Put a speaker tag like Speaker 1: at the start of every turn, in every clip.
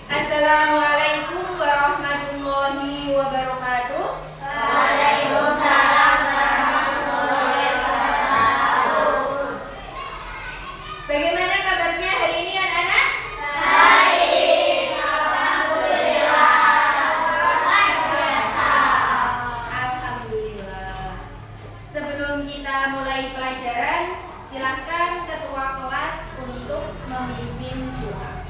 Speaker 1: Assalamualaikum warahmatullahi wabarakatuh.
Speaker 2: Waalaikumsalam warahmatullahi wabarakatuh.
Speaker 1: Bagaimana kabarnya hari ini anak-anak?
Speaker 2: Baik, alhamdulillah. Luar biasa.
Speaker 1: Alhamdulillah. Sebelum kita mulai pelajaran, silakan ketua kelas untuk memimpin doa.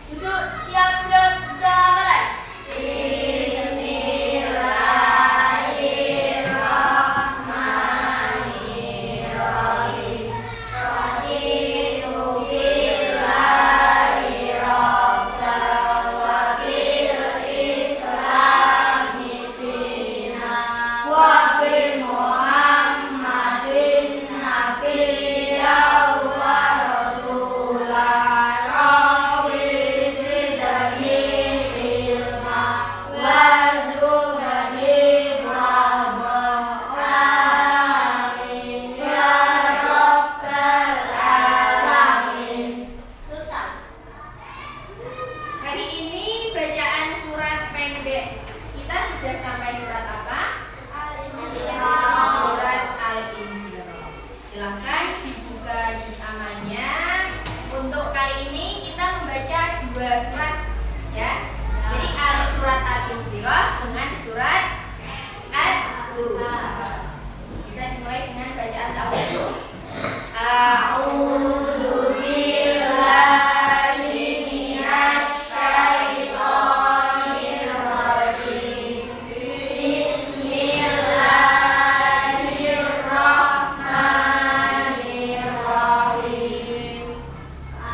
Speaker 1: Duduk, siap, sudah mulai.
Speaker 2: Bismillahirrahmanirrahim. Raditu billahi rabban wa bil islami dinan wa bi Muhammadin nabiyyan wa rasulan. Rabbi zidni ilma warzuqni fahma. Amin ya rabbal alamin.
Speaker 1: Hari ini bacaan surat pendek. Kita sudah sampai surat apa? Surat Al-Insyirah. Silahkan dibuka juz amalnya. Untuk kali ini kita membaca 2 surat ya. Jadi surat Al-Insyirah dengan surat Ad-Duha. Bisa dimulai dengan bacaan awal dulu.
Speaker 2: A'udzu billahi minasy syaithanir rajim. Bismillahirrahmanirrahim.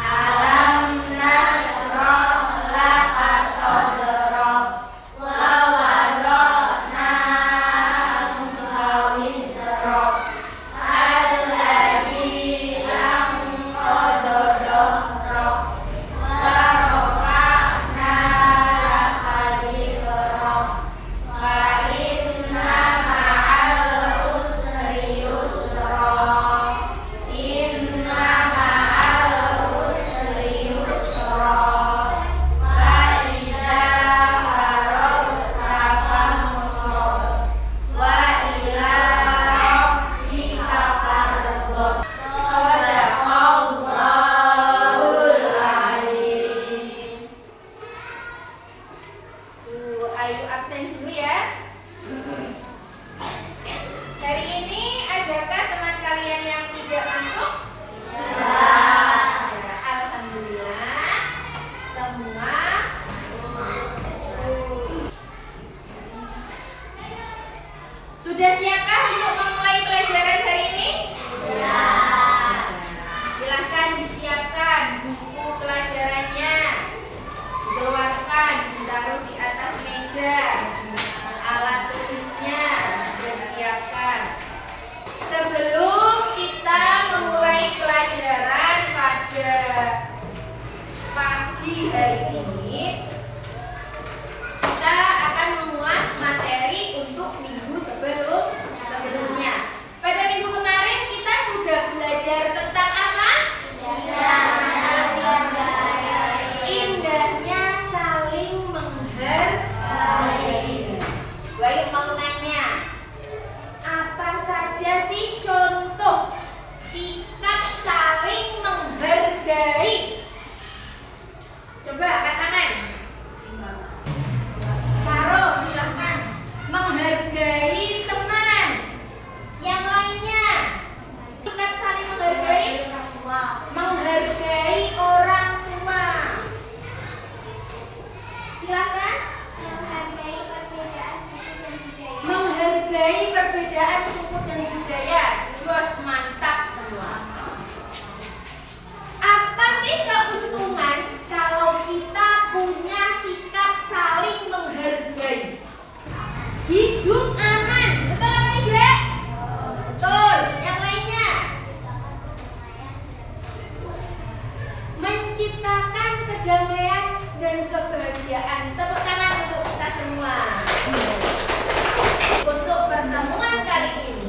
Speaker 2: Alam nashrah laka sadrak wa wada'na anka wizrak alladzi anqadha dhahrak wa rafa'na laka dhikrak fa inna ma'al usri yusra. Inna ma'al usri yusra. Fa idza faragta fansab wa ila rabbika farghab. Shadaqallahul adzim.
Speaker 1: Ayo absen dulu ya. Hari ini adakah teman kalian yang tidak masuk? Ya, alhamdulillah. Semua sudah siapkah untuk memulai pelajaran hari ini? Silahkan disiapkan buku pelajarannya, dikeluarkan, ditaruh di atas meja. Alat tulisnya sudah disiapkan. Sebelum kita memulai pelajaran pada pagi hari ini, kita akan mengulas materi untuk minggu sebelumnya. Pada minggu kemarin kita sudah belajar tentang apa? Indahnya saling menghargai. Baik, mau tanya, apa saja sih contoh sikap saling menghargai? Coba katakan. Karo, silahkan. Menghargai teman. Yang lainnya, sikap saling menghargai. Menghargai orang tua. Silakan. Menghargai perbedaan suku dan budaya. Jos, mantap semua. Apa sih keuntungan kalau kita punya sikap saling menghargai? Hidup aman. Betul apa tidak? Betul. Yang lainnya, menciptakan kedamaian dan kebahagiaan. Tepuk tangan untuk kita semua. Untuk pertemuan kali ini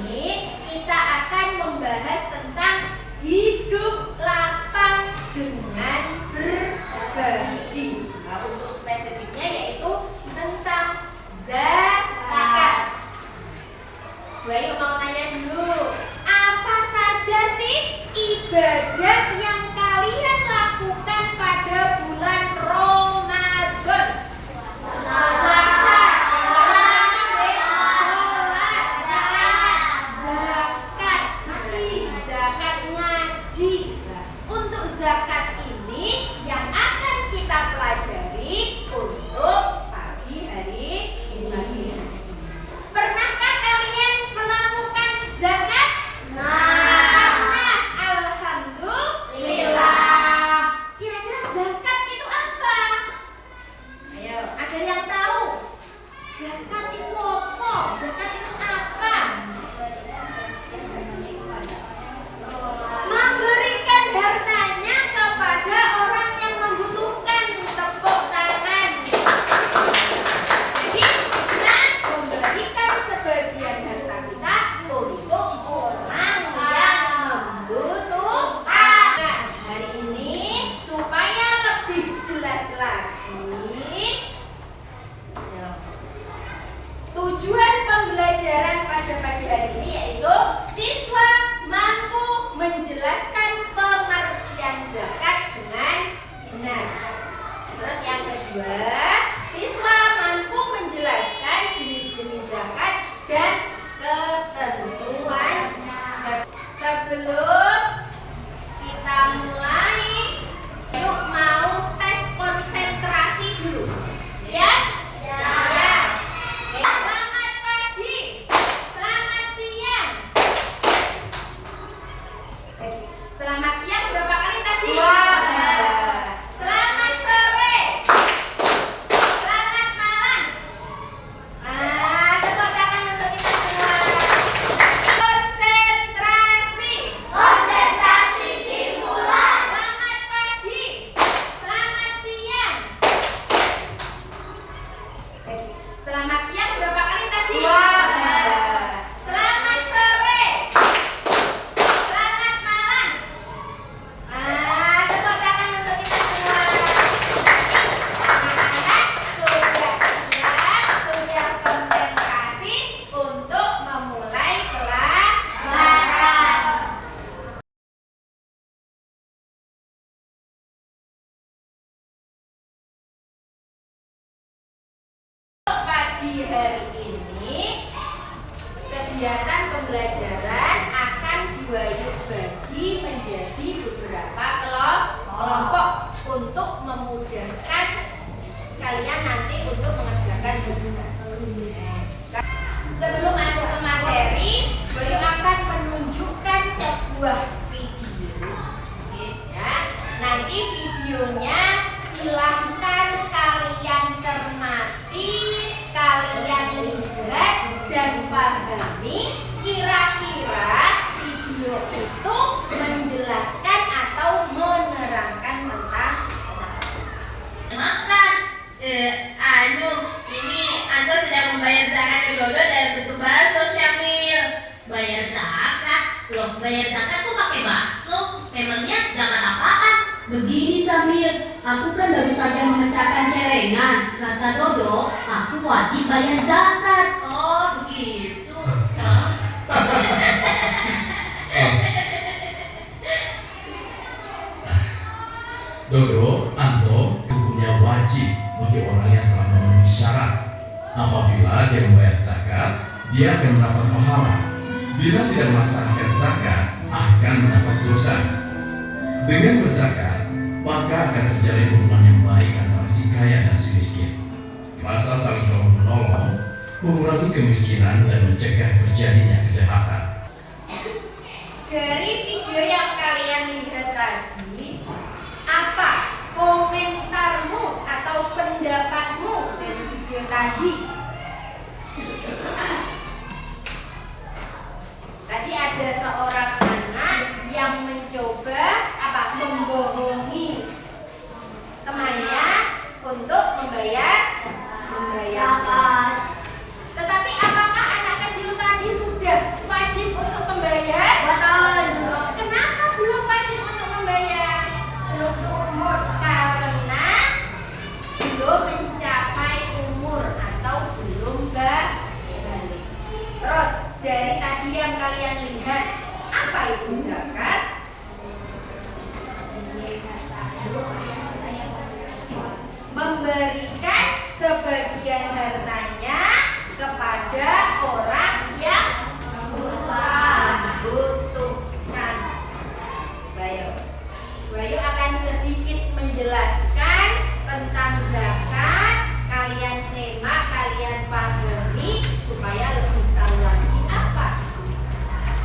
Speaker 1: Zakat itu apa? Memberikan hartanya kepada orang yang membutuhkan. Tepuk tangan. Jadi kita memberikan sebagian harta kita untuk orang yang membutuhkan. Nah, hari ini supaya lebih jelas lagi, tujuan pembelajaran pada pagi hari ini yaitu siswa mampu menjelaskan pengertian zakat dengan benar. Terus yang kedua, siswa mampu menjelaskan jenis-jenis zakat dan ketentuan. Sebelum kita mulai, yuk mau tes konsentrasi dulu. Siap? Siap. Oke, selamat pagi. Selamat siang. Selamat siang berapa kali tadi? Selamat sore. Selamat malam. Tepuk tangan untuk kita semua. Konsentrasi.
Speaker 2: Konsentrasi dimulai.
Speaker 1: Selamat pagi. Selamat siang. Selamat siang berapa kali tadi? Selamat sore. Selamat malam. Tepuk tangan untuk kita semua. Anak-anak sudah siap, sudah konsentrasi untuk memulai pelajaran. Pagi hari ini kegiatan pembelajaran akan Yuk bagi menjadi beberapa kelompok untuk memudahkan kalian nanti untuk mengerjakan tugas. Sebelum masuk ke materi, Yuk akan menunjukkan sebuah video. Oke, ya. Nanti videonya silahkan kalian cermati, kalian lihat dan pahami kira-kira video itu menjelaskan atau menerangkan tentang
Speaker 2: Makan. Ini Anto sedang membayar zakat ke Dodo dalam bentuk bakso, Syamil. Bayar zakat? Loh, bayar zakat kok pakai bakso? Memangnya zakat apaan?
Speaker 3: Begini Samir, aku kan baru saja memecahkan celengan. Kata Dodo, aku wajib bayar zakat.
Speaker 2: Oh, begitu.
Speaker 4: Dodo, Anto, hukumnya wajib bagi orang yang telah memenuhi syarat. Apabila dia membayar zakat, dia akan mendapat pahala. Bila tidak melaksanakan zakat, akan mendapat dosa. Dengan berzakat, maka akan terjalin hubungan yang baik antara si kaya dan si miskin. Rasa saling tolong-menolong mengurangi kemiskinan dan mencegah terjadinya kejahatan.
Speaker 1: dari video yang kalian lihat tadi. Apa komentarmu atau pendapatmu dari video tadi? Tadi ada seorang anak yang mencoba membohongi temannya untuk membayar zakat. Tetapi apakah anak kecil tadi sudah wajib untuk membayar? Kenapa belum wajib untuk membayar? Belum umur, karena belum mencapai umur atau belum balik. Terus dari tadi yang kalian lihat, apa itu zakat? Memberikan sebagian hartanya kepada orang yang membutuhkan. Bayu akan sedikit menjelaskan tentang zakat. Kalian simak, kalian pahami supaya lebih tahu lagi apa itu zakat.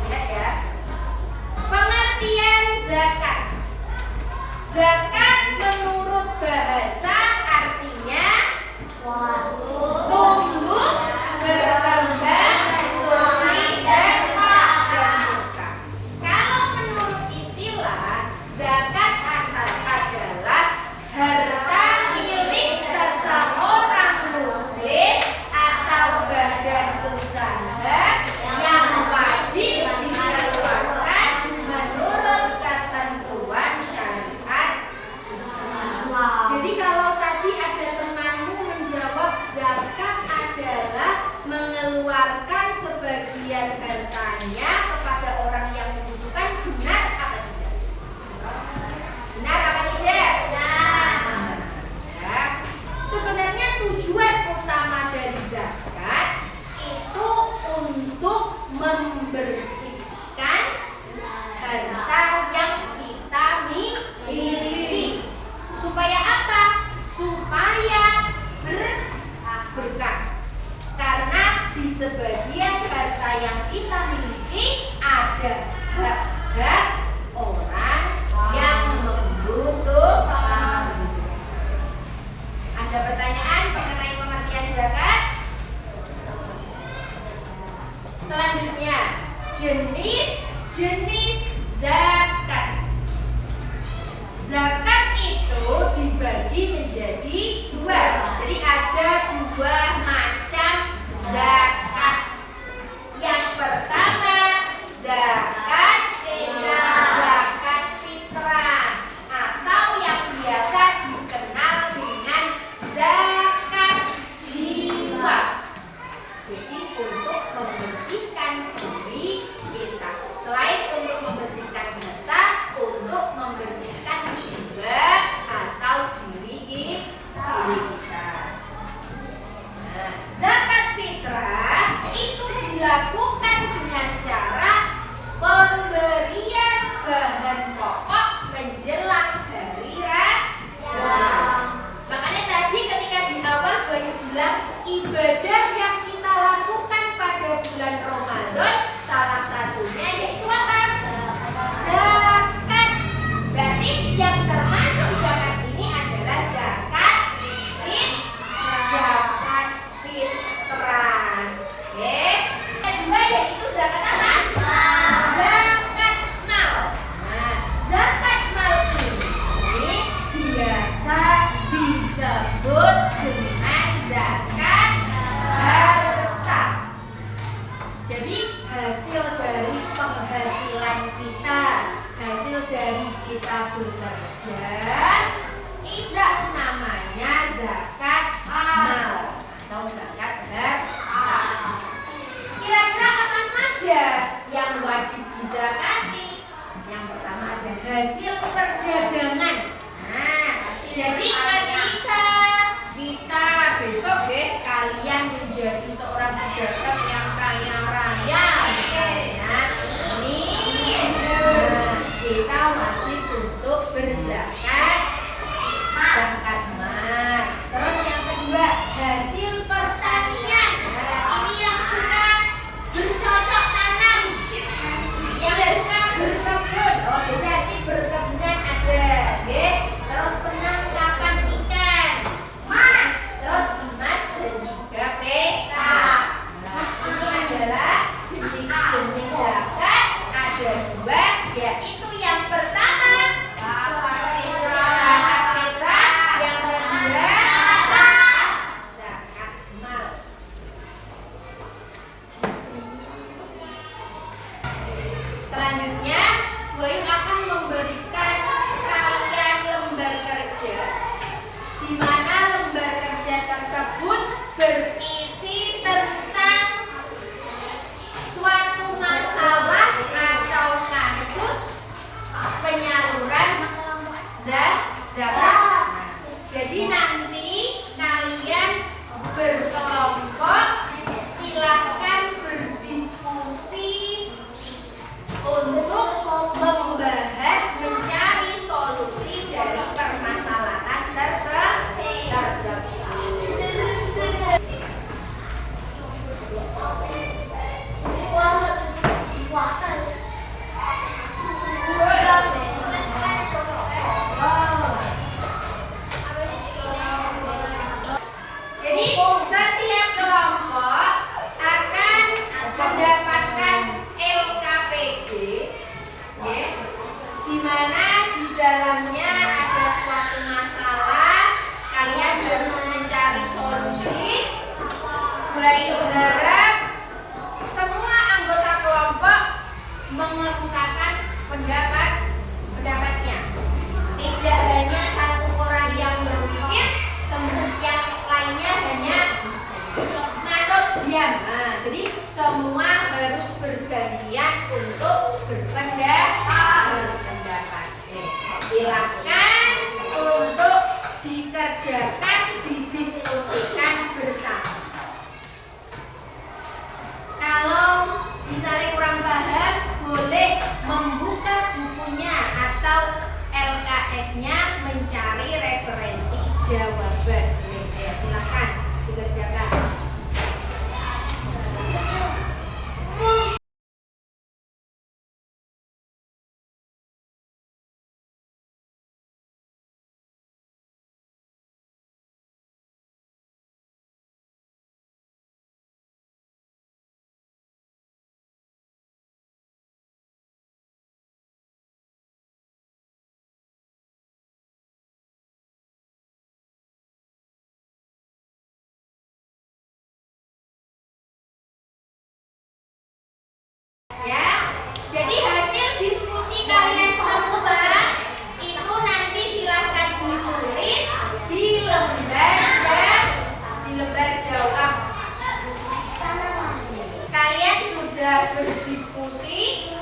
Speaker 1: Lihat ya. Pengertian zakat. Zakat menurut bahasa artinya di sebagian harta yang kita miliki ada hak-hak orang yang membutuhkan. Ada pertanyaan mengenai pengertian zakat? Selanjutnya, jenis-jenis zakat. Zakat itu dibagi menjadi dua. Jadi ada dua macam zakat. Yang pertama, zakat fitrah atau yang biasa dikenal dengan zakat jiwa. Jadi untuk membersihkan diri kita, selain untuk membersihkan harta, untuk membersihkan jiwa atau diri kita. Nah, zakat fitrah itu dilakukan dengan cara pemberian bahan pokok menjelang hari raya. Makanya tadi ketika di awal Bayu bilang ibadah yang kita lakukan pada bulan Ramadan salah satunya yaitu apa? Zakat. Berarti yang termasuk zakat ini adalah zakat fitrah. Oke. Kedua yaitu zakat apa? Zakat mal. Nah, zakat mal ini biasa disebut dengan zakat harta. Jadi hasil dari penghasilan kita, hasil dari kita bekerja, tidak namanya zakat mal atau zakat harta. Kira-kira apa saja yang wajib dizakati? Yang pertama ada hasil perdagangan. Nah, jadi ketika kita besok kalian menjadi seorang pedagang yang kaya raya misalnya, kita wajib untuk berzakat mal. Terus yang kedua hasil pertanian. Nah, ini yang suka bercocok tanam, yang suka berkebun. Oh, berarti berkebunan ada, terus penangkapan ikan, terus emas dan juga perak. Nah, ini adalah jenis-jenis zakat. Ada dua, yaitu yang pertama zakat fitrah, yang kedua zakat mal. Selanjutnya, Bayu akan memberikan kalian lembar kerja, di mana lembar kerja tersebut berisi tentang suatu masalah atau kasus penyaluran zakat. Jadi nanti kalian berkelompok, silahkan berdiskusi untuk membahas, mencari solusi dari permasalahan tersebut. Jadi setiap kelompok akan mendapatkan LKPD, di mana di dalamnya ada suatu masalah, kalian harus mencari solusi. Baik, harap semua anggota kelompok mengemukakan pendapatnya. Tidak hanya satu orang yang berpikir, yang lainnya hanya manut diam. Nah, jadi semua harus bergantian untuk berpendapat. Silakan untuk dikerjakan, didiskusikan bersama. Kalau misalnya kurang paham, boleh membuka bukunya atau LKS-nya, mencari referensi jawaban. Silakan dikerjakan. sudah berdiskusi,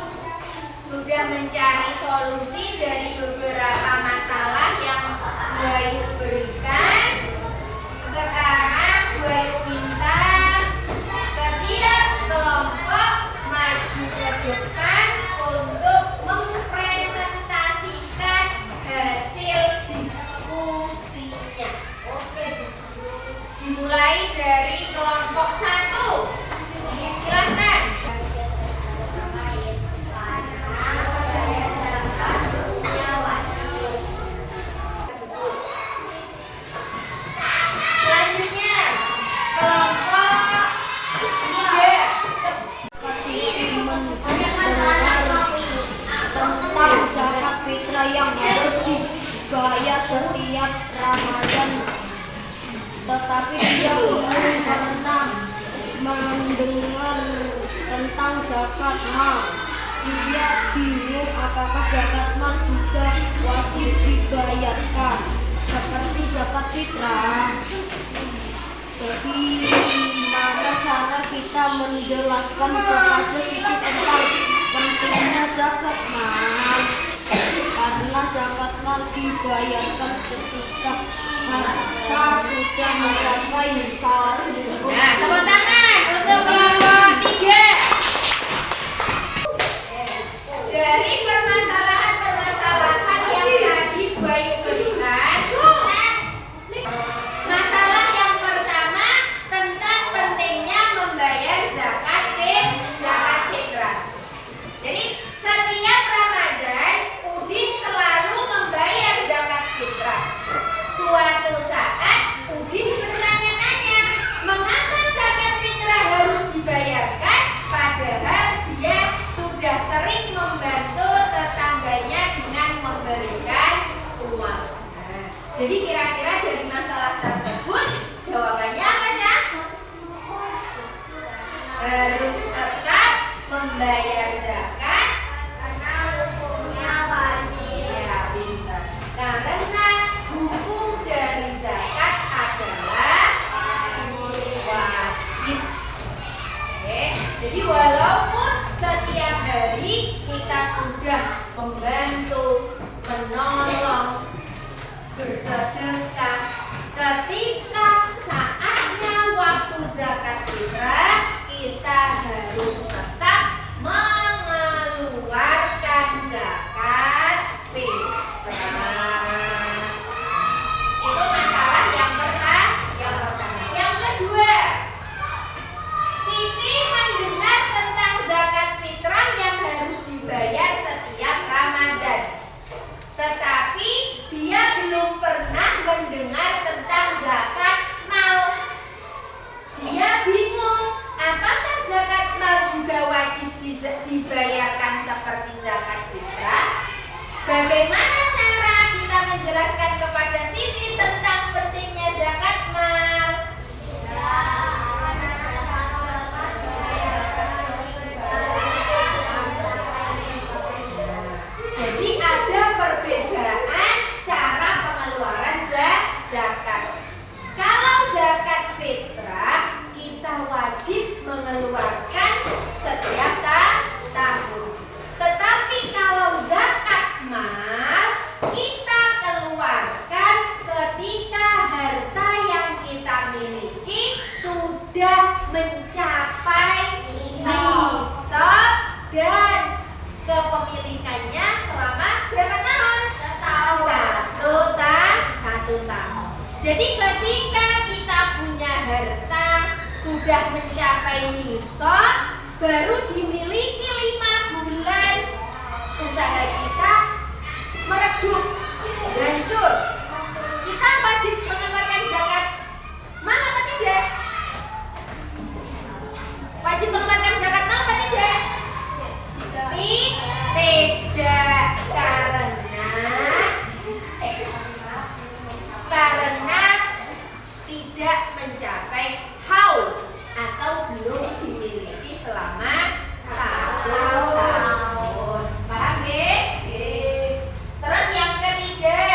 Speaker 1: sudah mencari solusi dari beberapa masalah yang Bu Ayu berikan. Sekarang Bu Ayu minta setiap kelompok maju ke depan untuk mempresentasikan hasil diskusinya. Oke, dimulai dari kelompok 1. Silakan. Selanjutnya kelompok 3.
Speaker 5: Tentang zakat fitrah yang harus dibayar setiap Ramadan, tetapi dia belum pernah mendengar tentang zakat mal. Dia bingung apakah zakat mal juga wajib dibayarkan seperti zakat fitrah. Bagaimana cara kita menjelaskan kepada Siti tentang pentingnya zakat mal? Karena zakat mal dibayarkan ketika harta sudah mencapai nisab.
Speaker 1: Nah, tepuk tangan untuk kelompok 3. Dari permasalahan-permasalahan yang tadi Bu Ayu berikan, masalah yang pertama tentang pentingnya membayar zakat fitrah. Jadi setiap Ramadan Udin selalu membayar zakat fitrah. Suatu saat Udin bertanya-tanya, mengapa zakat fitrah harus dibayarkan padahal dia sudah sering membantu tetangganya dengan memberikan uang. Nah, jadi kira-kira dari masalah tersebut jawabannya apa, Cak? Harus tetap membayar zakat karena hukumnya wajib. Ya, pintar. Karena hukum dari zakat adalah wajib. Oke, jadi walaupun setiap hari kita sudah membantu, menolong, bersedekah, ketika saatnya waktu zakat fitrah, kita harus tetap mengeluarkan zakat fitrah. Itu masalah yang pertama. Yang kedua, Siti mendengar tentang zakat fitrah yang harus dibayar setiap Ramadan. Tetapi dia belum pernah mendengar tentang zakat mal. Dia bingung, apakah zakat mal juga wajib dibayarkan seperti zakat fitrah? Bagaimana cara kita menjelaskan kepada Siti tentang pentingnya zakat mal? Jadi ada perbedaan cara pengeluaran zakat. Kalau zakat fitrah kita wajib mengeluarkan setiap tahun. Tetapi kalau zakat mal kita keluarkan ketika harta yang kita miliki sudah mencapai nisab dan kepemilikannya selama berapa tahun? Satu tahun. Jadi ketika kita punya harta sudah mencapai nisab, baru dimiliki 5 bulan, usaha kita meredup, hancur. Kita wajib mengeluarkan zakat mal apa tidak? Wajib mengeluarkan zakat mal apa tidak? Tidak, karena tidak mencapai haul atau belum dimiliki selama 1 tahun. Paham, Be? Terus yang ketiga,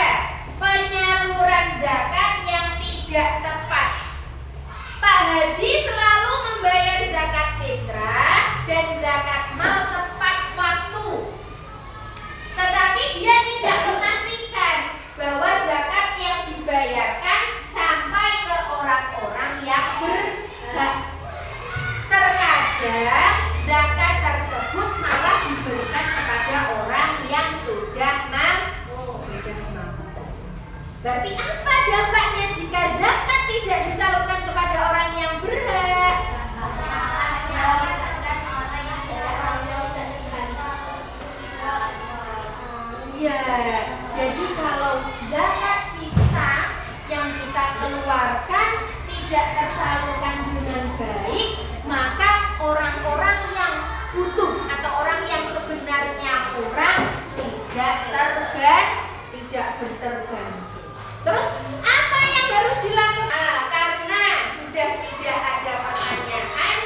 Speaker 1: penyaluran zakat kadang zakat tersebut malah diberikan kepada orang yang sudah mampu. Berarti apa dampaknya jika zakat tidak disalurkan kepada orang yang berhak? Ya, jadi kalau zakat kita yang kita keluarkan tidak tersalurkan dengan baik, maka orang-orang yang butuh atau orang yang sebenarnya kurang tidak berterbantu. Terus apa yang harus dilakukan? Karena sudah tidak ada pertanyaan,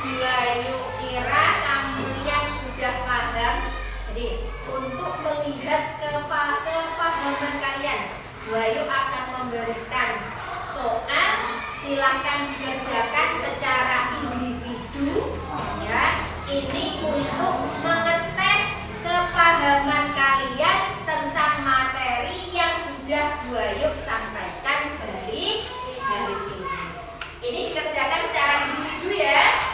Speaker 1: Bayu kira kamu yang sudah paham. Jadi untuk melihat kepahaman kalian, Bayu akan memberikan soal, silahkan dikerjakan secara individu ya. Ini untuk mengetes kepahaman kalian tentang materi yang sudah Bayu sampaikan hari ini. Ini dikerjakan secara individu ya.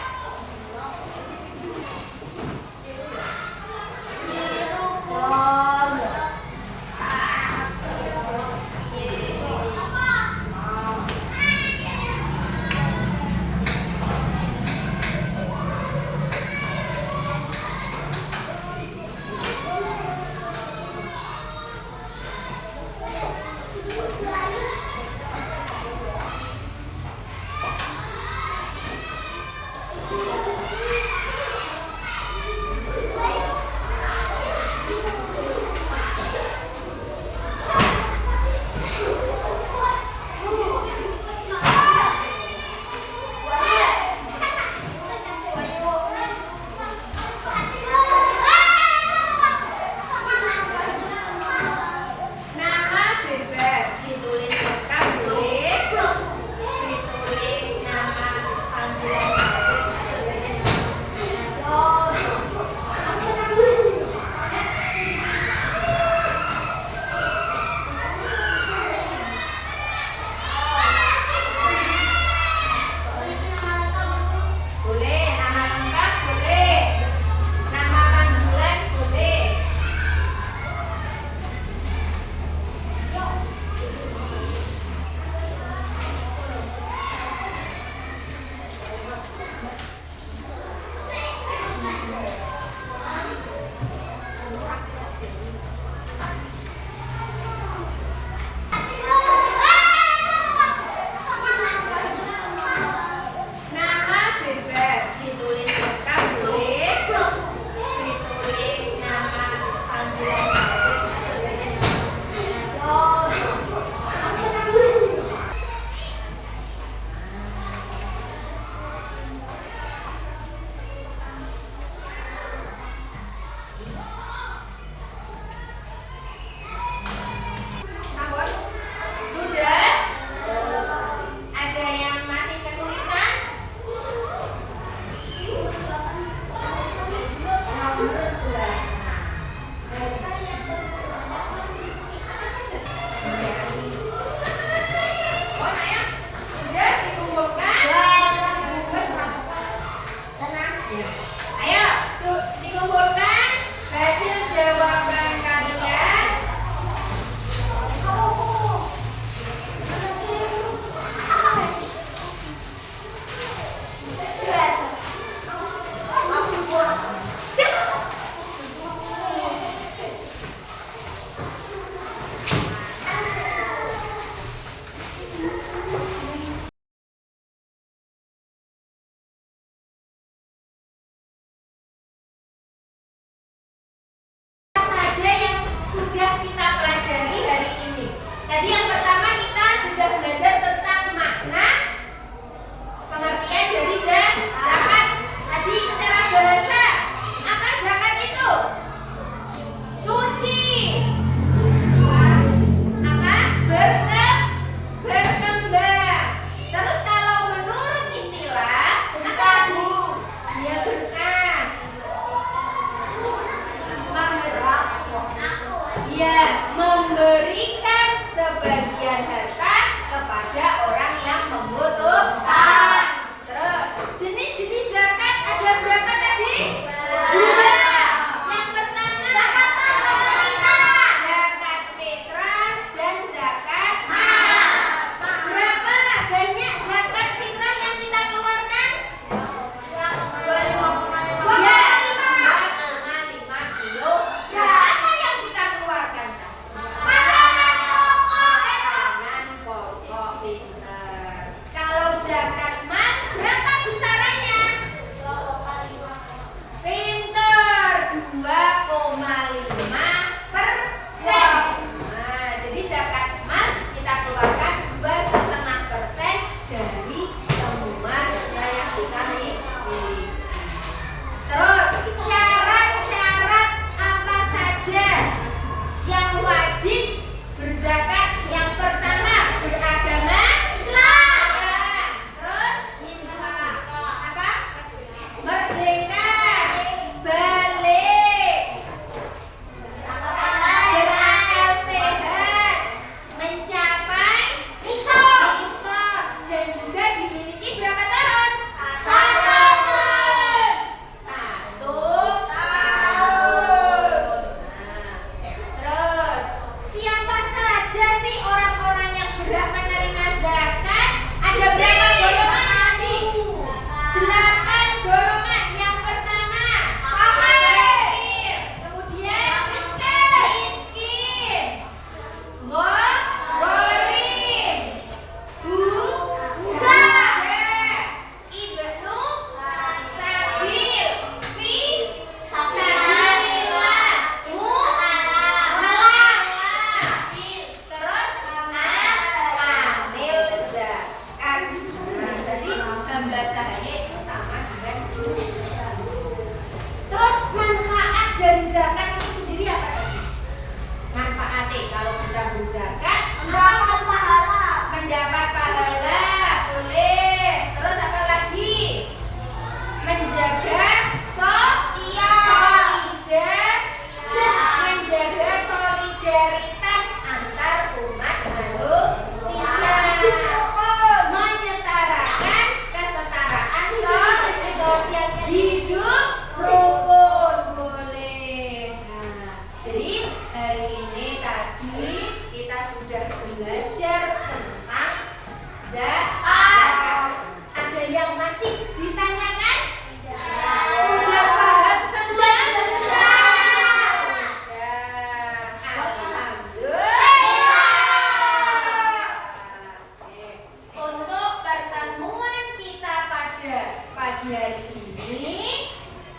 Speaker 1: ini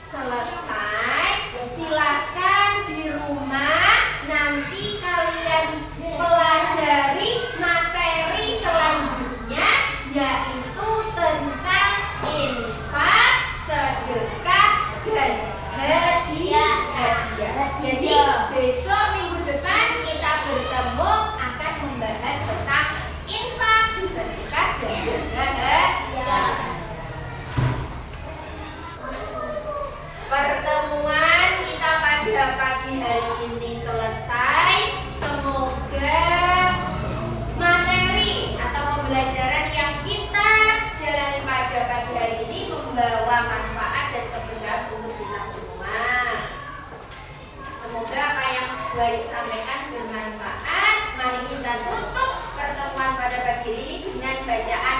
Speaker 1: selesai. Silahkan di rumah nanti kalian pelajari materi selanjutnya, yaitu tentang infak, sedekah, dan hadiah. Jadi besok minggu depan kita bertemu akan membahas tentang infak, sedekah, dan juga hadiah. Pertemuan kita pada pagi hari ini selesai. Semoga materi atau pembelajaran yang kita jalani pada pagi hari ini membawa manfaat dan keberkahan untuk kita semua. Semoga apa yang Bayu sampaikan bermanfaat. Mari kita tutup pertemuan pada pagi ini dengan bacaan